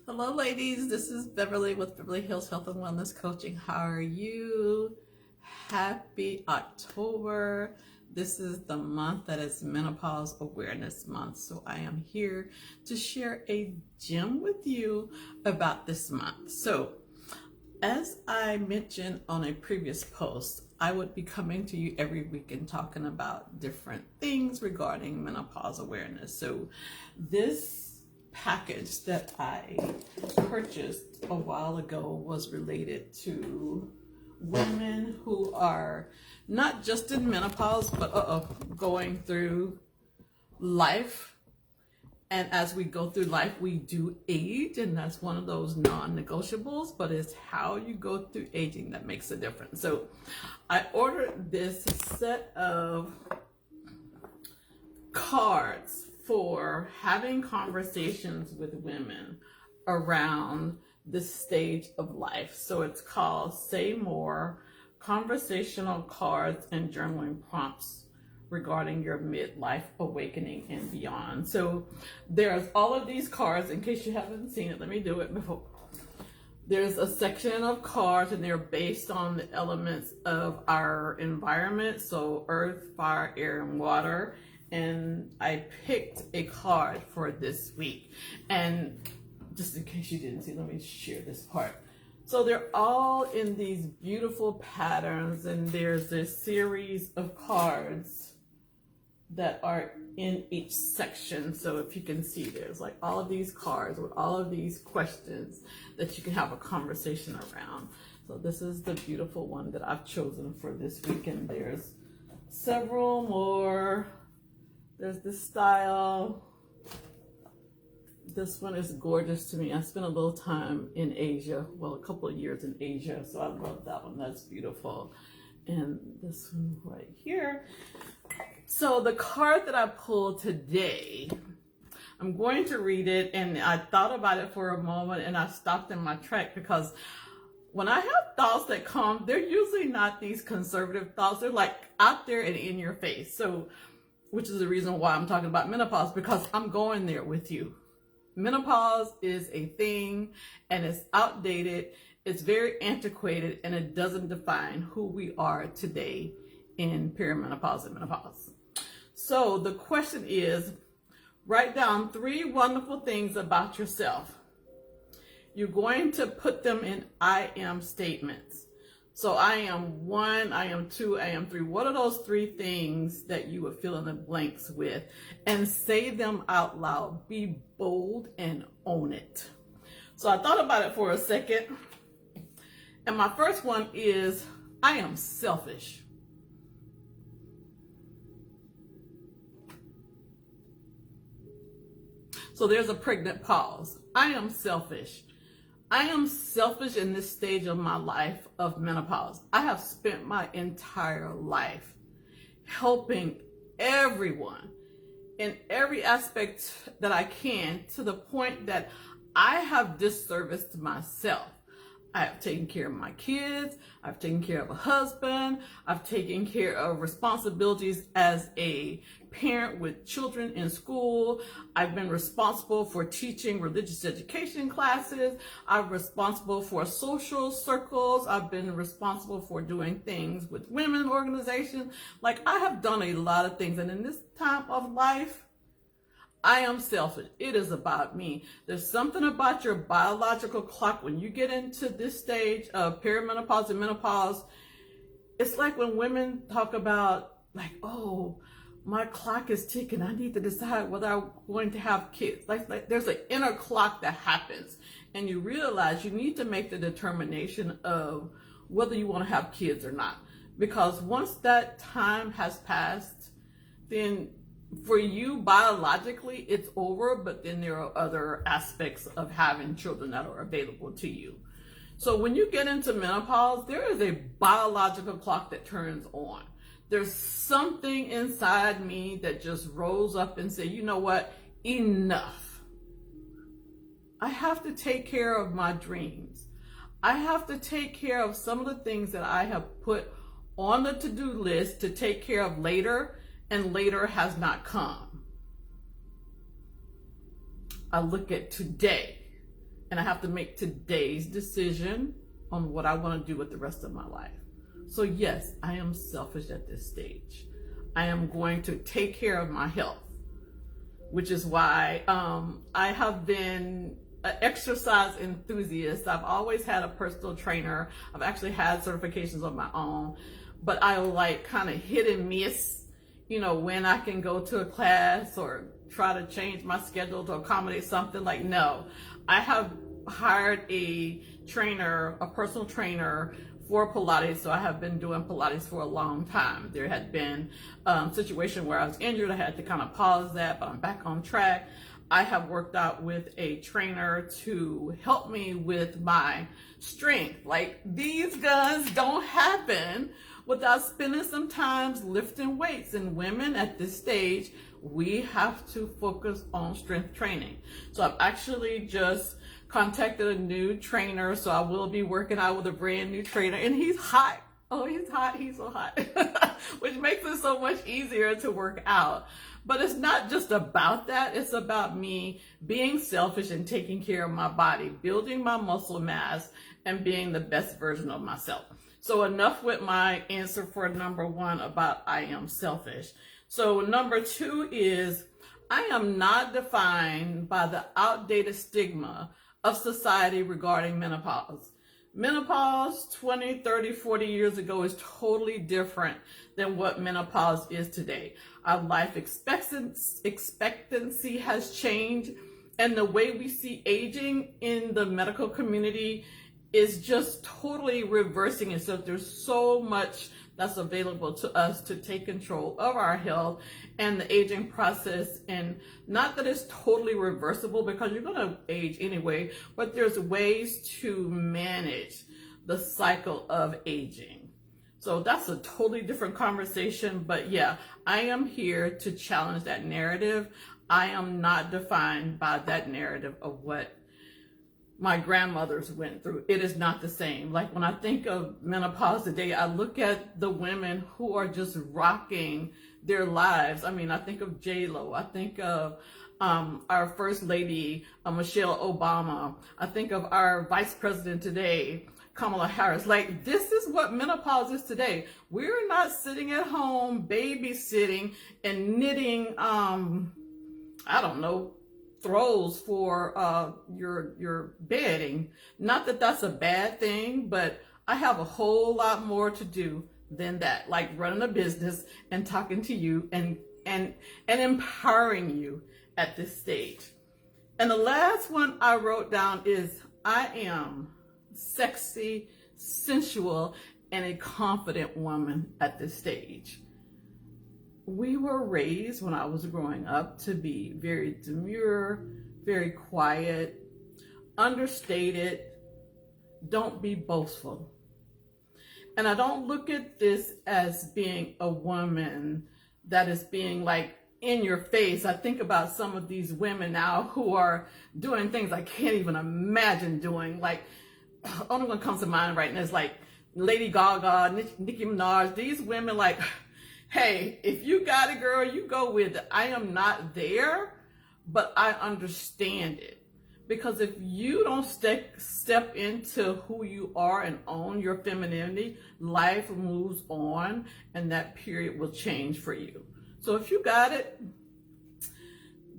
Hello, ladies. This is Beverly with Beverly Hills Health and Wellness Coaching. How are you? Happy October. This is the month that is Menopause Awareness Month. So I am here to share a gem with you about this month. So as I mentioned on a previous post, I would be coming to you every week and talking about different things regarding menopause awareness. So this package that I purchased a while ago was related to women who are not just in menopause, but going through life. And as we go through life, we do age, and that's one of those non-negotiables, but it's how you go through aging that makes a difference. So I ordered this set of cards for having conversations with women around this stage of life. So it's called Say More, Conversational Cards and Journaling Prompts Regarding Your Midlife Awakening and Beyond. So there's all of these cards. In case you haven't seen it, let me do it before. There's a section of cards, and they're based on the elements of our environment. So earth, fire, air, and water. And I picked a card for this week. And just in case you didn't see, let me share this part. So they're all in these beautiful patterns, and there's this series of cards that are in each section. So if you can see, there's like all of these cards with all of these questions that you can have a conversation around. So this is the beautiful one that I've chosen for this week, and there's several more. There's this style. This one is gorgeous to me. I spent a little time in Asia, well, a couple of years in Asia, so I love that one. That's beautiful. And this one right here. So the card that I pulled today, I'm going to read it, and I thought about it for a moment, and I stopped in my track, because when I have thoughts that come, they're usually not these conservative thoughts. They're like out there and in your face. So, which is the reason why I'm talking about menopause, because I'm going there with you. Menopause is a thing, and it's outdated. It's very antiquated, and it doesn't define who we are today in perimenopause and menopause. So the question is, write down 3 wonderful things about yourself. You're going to put them in I am statements. So I am 1, I am 2, I am 3. What are those 3 things that you would fill in the blanks with? And say them out loud. Be bold and own it. So I thought about it for a second. And my first one is, I am selfish. So there's a pregnant pause. I am selfish. I am selfish in this stage of my life of menopause. I have spent my entire life helping everyone in every aspect that I can, to the point that I have disserviced myself. I have taken care of my kids. I've taken care of a husband. I've taken care of responsibilities as a parent with children in school. I've been responsible for teaching religious education classes. I'm responsible for social circles. I've been responsible for doing things with women organizations. Like, I have done a lot of things. And in this time of life, I am selfish. It is about me. There's something about your biological clock when you get into this stage of perimenopause and menopause. It's like when women talk about, like, oh, my clock is ticking. I need to decide whether I'm going to have kids. Like there's an inner clock that happens, and you realize you need to make the determination of whether you want to have kids or not. Because once that time has passed, then for you biologically it's over, but then there are other aspects of having children that are available to you. So when you get into menopause, there is a biological clock that turns on. There's something inside me that just rose up and said, you know what, enough. I have to take care of my dreams. I have to take care of some of the things that I have put on the to-do list to take care of later, and later has not come. I look at today and I have to make today's decision on what I want to do with the rest of my life. So yes, I am selfish at this stage. I am going to take care of my health, which is why I have been an exercise enthusiast. I've always had a personal trainer. I've actually had certifications of my own, but I like kind of hit and miss, when I can go to a class or try to change my schedule to accommodate something. Like, no, I have hired a trainer, a personal trainer for Pilates. So I have been doing Pilates for a long time. There had been a situation where I was injured. I had to kind of pause that, but I'm back on track. I have worked out with a trainer to help me with my strength. Like, these guns don't happen without spending some time lifting weights. And women at this stage, we have to focus on strength training. So I've actually just contacted a new trainer. So I will be working out with a brand new trainer, and he's hot. Oh, he's hot. He's so hot, which makes it so much easier to work out. But it's not just about that. It's about me being selfish and taking care of my body, building my muscle mass, and being the best version of myself. So enough with my answer for number one about I am selfish. So number two is I am not defined by the outdated stigma of society regarding menopause. Menopause 20, 30, 40 years ago is totally different than what menopause is today. Our life expectancy has changed, and the way we see aging in the medical community is just totally reversing itself. There's so much that's available to us to take control of our health and the aging process. And not that it's totally reversible, because you're going to age anyway, but there's ways to manage the cycle of aging. So that's a totally different conversation. But yeah, I am here to challenge that narrative. I am not defined by that narrative of what my grandmothers went through. It is not the same. Like, when I think of menopause today, I look at the women who are just rocking their lives. I mean, I think of J-Lo. I think of our First Lady, Michelle Obama. I think of our Vice President today, Kamala Harris. Like, this is what menopause is today. We're not sitting at home babysitting and knitting, I don't know, throws for your bedding. Not that that's a bad thing, but I have a whole lot more to do than that, like running a business and talking to you and empowering you at this stage. And the last one I wrote down is I am sexy, sensual, and a confident woman at this stage. We were raised when I was growing up to be very demure, very quiet, understated, don't be boastful. And I don't look at this as being a woman that is being like in your face. I think about some of these women now who are doing things I can't even imagine doing. Like, only one comes to mind right now is like Lady Gaga, Nicki Minaj. These women, like, hey, if you got it, girl, you go with it. I am not there, but I understand it. Because if you don't step into who you are and own your femininity, life moves on and that period will change for you. So if you got it,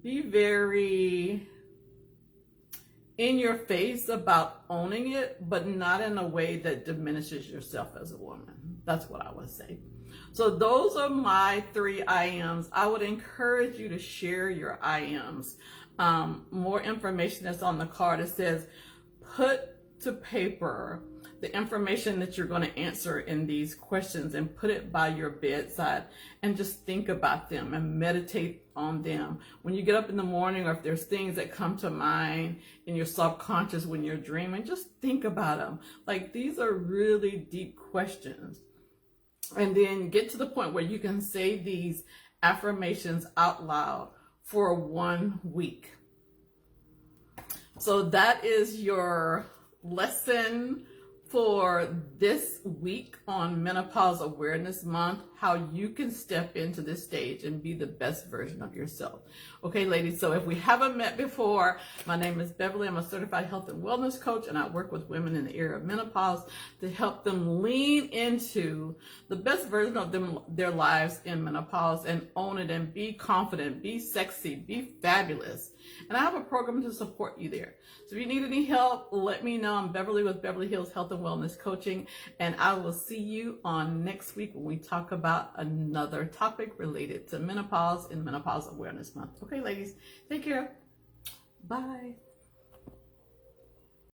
be very in your face about owning it, but not in a way that diminishes yourself as a woman. That's what I would say. So those are my 3 I ams. I would encourage you to share your I ams. More information that's on the card. It says, put to paper the information that you're going to answer in these questions and put it by your bedside and just think about them and meditate on them. When you get up in the morning, or if there's things that come to mind in your subconscious when you're dreaming, just think about them. Like, these are really deep questions. And then get to the point where you can say these affirmations out loud for 1 week. So that is your lesson for this week on Menopause Awareness Month, how you can step into this stage and be the best version of yourself. Okay, ladies, so if we haven't met before, my name is Beverly. I'm a certified health and wellness coach, and I work with women in the era of menopause to help them lean into the best version of their lives in menopause and own it and be confident, be sexy, be fabulous. And I have a program to support you there. So if you need any help, let me know. I'm Beverly with Beverly Hills Health and Wellness Coaching, and I will see you on next week when we talk about another topic related to menopause in Menopause Awareness Month. Okay, ladies, take care. Bye.